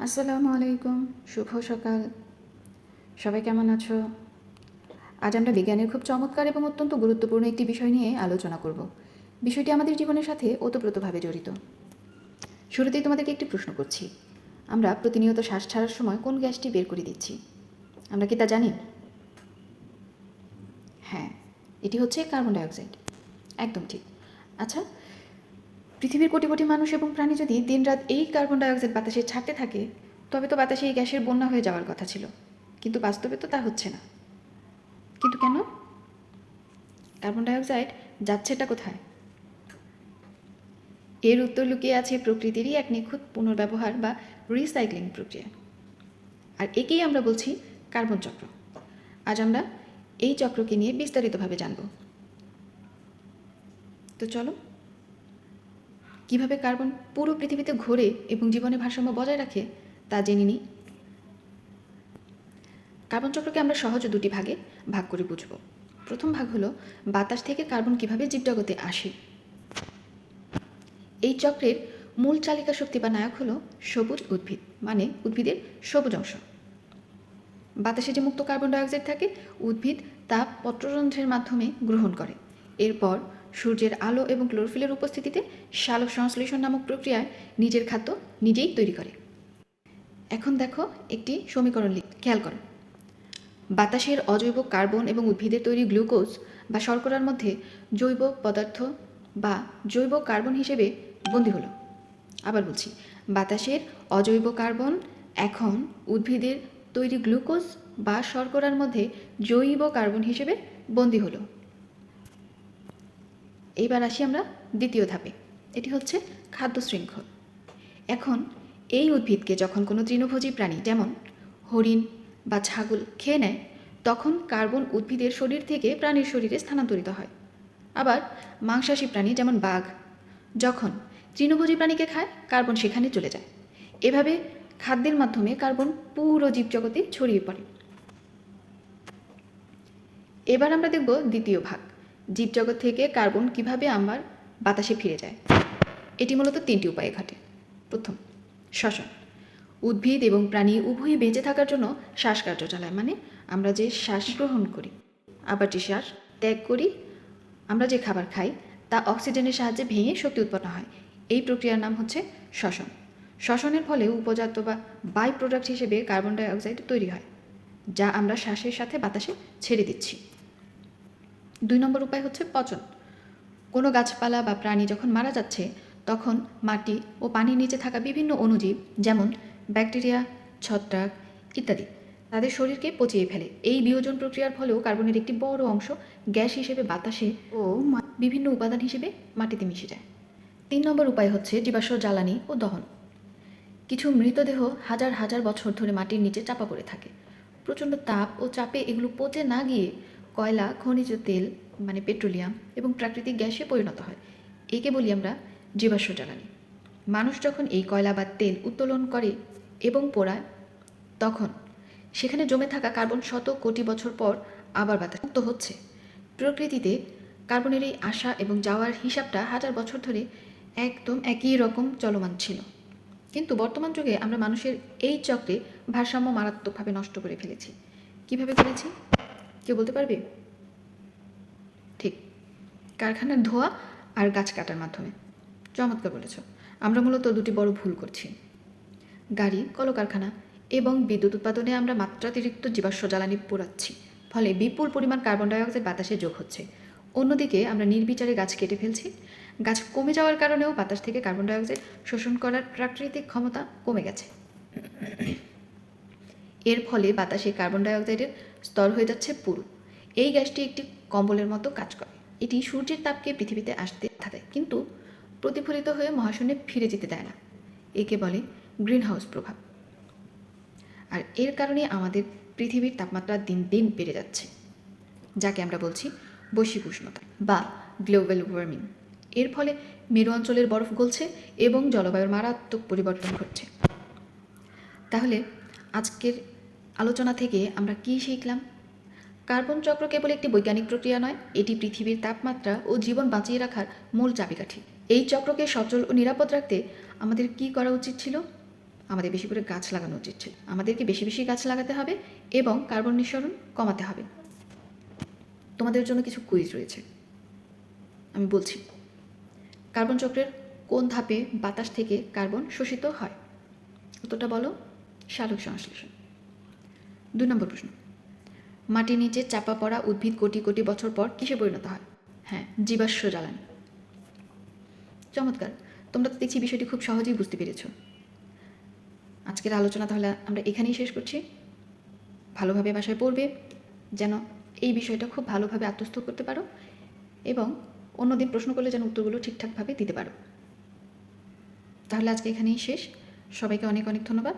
আসসালামু আলাইকুম, শুভ সকাল। সবাই কেমন আছো? আজ আমরা বিজ্ঞানের খুব চমৎকার এবং অত্যন্ত গুরুত্বপূর্ণ একটি বিষয় নিয়ে আলোচনা করব। বিষয়টি আমাদের জীবনের সাথে ওতপ্রোতভাবে জড়িত। শুরুতেই তোমাদেরকে একটি প্রশ্ন করছি। আমরা প্রতিনিয়ত শ্বাস ছাড়ার সময় কোন গ্যাসটি বের করে দিচ্ছি? আমরা কি তা জানি? হ্যাঁ, এটি হচ্ছে কার্বন ডাইঅক্সাইড। একদম ঠিক। আচ্ছা, পৃথিবীর কোটি কোটি মানুষ এবং প্রাণী যদি দিনরাত এই কার্বন ডাইঅক্সাইড বাতাসে ছাড়তে থাকে, তবে তো বাতাসে এই গ্যাসের বন্যা হয়ে যাওয়ার কথা ছিল। কিন্তু বাস্তবে তো তা হচ্ছে না। কিন্তু কেন? কার্বন ডাইঅক্সাইড যাচ্ছেটা কোথায়? এর উত্তর লুকিয়ে আছে প্রকৃতিরই এক নিখুঁত পুনর্ব্যবহার বা রিসাইক্লিং প্রক্রিয়া। আর একেই আমরা বলছি কার্বন চক্র। আজ আমরা এই চক্রকে নিয়ে বিস্তারিতভাবে জানব। তো চলো, কিভাবে কার্বন পুরো পৃথিবীতে ঘোরে এবং জীবনের ভারসাম্য বজায় রাখে তা জেনে নিই। কার্বন চক্রকে আমরা সহজে দুটি ভাগে ভাগ করে বুঝব। প্রথম ভাগ হলো বাতাস থেকে কার্বন কিভাবে জীবজগতে আসে। এই চক্রের মূল চালিকা শক্তি বা নায়ক হলো সবুজ উদ্ভিদ, মানে উদ্ভিদের সবুজ অংশ। বাতাসে যে মুক্ত কার্বন ডাইঅক্সাইড থাকে, উদ্ভিদ তা পত্ররন্ধ্রের মাধ্যমে গ্রহণ করে। এরপর সূর্যের আলো এবং ক্লোরোফিলের উপস্থিতিতে সালোক সংশ্লেষণ নামক প্রক্রিয়ায় নিজের খাদ্য নিজেই তৈরি করে। এখন দেখো একটি সমীকরণ খেয়াল করো। বাতাসের অজৈব কার্বন এবং উদ্ভিদের তৈরি গ্লুকোজ বা শর্করার মধ্যে জৈব পদার্থ বা জৈব কার্বন হিসেবে বন্দী হলো। আবার বলছি, বাতাসের অজৈব কার্বন এখন উদ্ভিদের তৈরি গ্লুকোজ বা শর্করার মধ্যে জৈব কার্বন হিসেবে বন্দী হলো। এইবার আসি আমরা দ্বিতীয় ধাপে। এটি হচ্ছে খাদ্য শৃঙ্খল। এখন এই উদ্ভিদকে যখন কোনো তৃণভোজী প্রাণী যেমন হরিণ বা ছাগল খেয়ে নেয়, তখন কার্বন উদ্ভিদের শরীর থেকে প্রাণীর শরীরে স্থানান্তরিত হয়। আবার মাংসাশী প্রাণী যেমন বাঘ যখন তৃণভোজী প্রাণীকে খায়, কার্বন সেখানে চলে যায়। এভাবে খাদ্যের মাধ্যমে কার্বন পুরো জীবজগতে ছড়িয়ে পড়ে। এবার আমরা দেখব দ্বিতীয় ভাগ, জীবজগৎ থেকে কার্বন কিভাবে আমার বাতাসে ফিরে যায়। এটি মূলত তিনটি উপায়ে ঘটে। প্রথম, শ্বসন। উদ্ভিদ এবং প্রাণী উভয়ই বেঁচে থাকার জন্য শ্বাসকার্য চালায়, মানে আমরা যে শ্বাস গ্রহণ করি আবার যে শ্বাস ত্যাগ করি, আমরা যে খাবার খাই তা অক্সিজেনের সাহায্যে ভেঙে শক্তি উৎপন্ন হয়। এই প্রক্রিয়ার নাম হচ্ছে শ্বসন। শ্বসনের ফলে উপজাত বা বাই প্রোডাক্ট হিসেবে কার্বন ডাইঅক্সাইড তৈরি হয়, যা আমরা শ্বাসের সাথে বাতাসে ছেড়ে দিচ্ছি। 2 নম্বর উপায় হচ্ছে পচন। কোনো গাছপালা বা প্রাণী যখন মারা যাচ্ছে, তখন মাটি ও পানির নিচে থাকা বিভিন্ন অণুজীব যেমন ব্যাকটেরিয়া, ছত্রাক ইত্যাদি তাদের শরীরকে পচিয়ে ফেলে। এই বিয়োজন প্রক্রিয়ার ফলেও কার্বনের একটি বড় অংশ গ্যাস হিসেবে বাতাসে ও বিভিন্ন উপাদান হিসেবে মাটিতে মিশে যায়। 3 নম্বর উপায় হচ্ছে জীবাশ্ম জ্বালানি ও দহন। কিছু মৃতদেহ হাজার হাজার বছর ধরে মাটির নিচে চাপা পড়ে থাকে। প্রচণ্ড তাপ ও চাপে এগুলো পচে না গিয়ে কয়লা, খনিজ তেল মানে পেট্রোলিয়াম এবং প্রাকৃতিক গ্যাসে পরিণত হয়। একে বলি আমরা জীবাশ্ম জ্বালানি। মানুষ যখন এই কয়লা বা তেল উত্তোলন করে এবং পোড়ায়, তখন সেখানে জমে থাকা কার্বন শত কোটি বছর পর আবার বাতাস মুক্ত হচ্ছে। প্রকৃতিতে কার্বনের এই আসা এবং যাওয়ার হিসাবটা হাজার বছর ধরে একদম একই রকম চলমান ছিল। কিন্তু বর্তমান যুগে আমরা মানুষের এই চক্রে ভারসাম্য মারাত্মকভাবে নষ্ট করে ফেলেছি। কিভাবে করেছি কেউ বলতে পারবে? ঠিক, কারখানার ধোঁয়া আর গাছ কাটার মাধ্যমে। চমৎকার বলেছ। আমরা মূলত দুটি বড় ভুল করছি। গাড়ি, কলকারখানা এবং বিদ্যুৎ উৎপাদনে আমরা মাত্রাতিরিক্ত জীবাশ্ম জ্বালানি পোড়াচ্ছি, ফলে বিপুল পরিমাণ কার্বন ডাইঅক্সাইড বাতাসে যোগ হচ্ছে। অন্যদিকে আমরা নির্বিচারে গাছ কেটে ফেলছি। গাছ কমে যাওয়ার কারণেও বাতাস থেকে কার্বন ডাইঅক্সাইড শোষণ করার প্রাকৃতিক ক্ষমতা কমে গেছে। এর ফলে বাতাসে কার্বন ডাইঅক্সাইডের স্তর হয়ে যাচ্ছে পুরু। এই গ্যাসটি একটি কম্বলের মতো কাজ করে। এটি সূর্যের তাপকে পৃথিবীতে আসতে থাকে, কিন্তু প্রতিফলিত হয়ে মহাশূন্যে ফিরে যেতে দেয় না। একে বলে গ্রিন হাউস প্রভাব। আর এর কারণে আমাদের পৃথিবীর তাপমাত্রা দিন দিন বেড়ে যাচ্ছে, যাকে আমরা বলছি বৈশ্বিক উষ্ণতা বা গ্লোবাল ওয়ার্মিং। এর ফলে মেরু অঞ্চলের বরফ গলছে এবং জলবায়ুর মারাত্মক পরিবর্তন ঘটছে। তাহলে আজকের আলোচনা থেকে আমরা কী শিখলাম? কার্বন চক্র কেবল একটি বৈজ্ঞানিক প্রক্রিয়া নয়, এটি পৃথিবীর তাপমাত্রা ও জীবন বাঁচিয়ে রাখার মূল চাবিকাঠি। এই চক্রকে সচল ও নিরাপদ রাখতে আমাদের কী করা উচিত ছিল? আমাদের বেশি করে গাছ লাগানো উচিত ছিল। আমাদেরকে বেশি বেশি গাছ লাগাতে হবে এবং কার্বন নিঃসরণ কমাতে হবে। তোমাদের জন্য কিছু কুইজ রয়েছে, আমি বলছি। কার্বন চক্রের কোন ধাপে বাতাস থেকে কার্বন শোষিত হয়? উত্তরটা বলো। সালোক সংশ্লেষণ। 2 নম্বর প্রশ্ন, মাটির নিচে চাপা পড়া উদ্ভিদ কোটি কোটি বছর পর কিসে পরিণত হয়? হ্যাঁ, জীবাশ্ম জ্বালানি। চমৎকার, তোমরা তো দেখছি বিষয়টি খুব সহজেই বুঝতে পেরেছ। আজকের আলোচনা তাহলে আমরা এখানেই শেষ করছি। ভালোভাবে বাসায় পড়বে, যেন এই বিষয়টা খুব ভালোভাবে আত্মস্থ করতে পারো এবং অন্যদিন প্রশ্ন করলে যেন উত্তরগুলো ঠিকঠাকভাবে দিতে পারো। তাহলে আজকে এখানেই শেষ। সবাইকে অনেক অনেক ধন্যবাদ।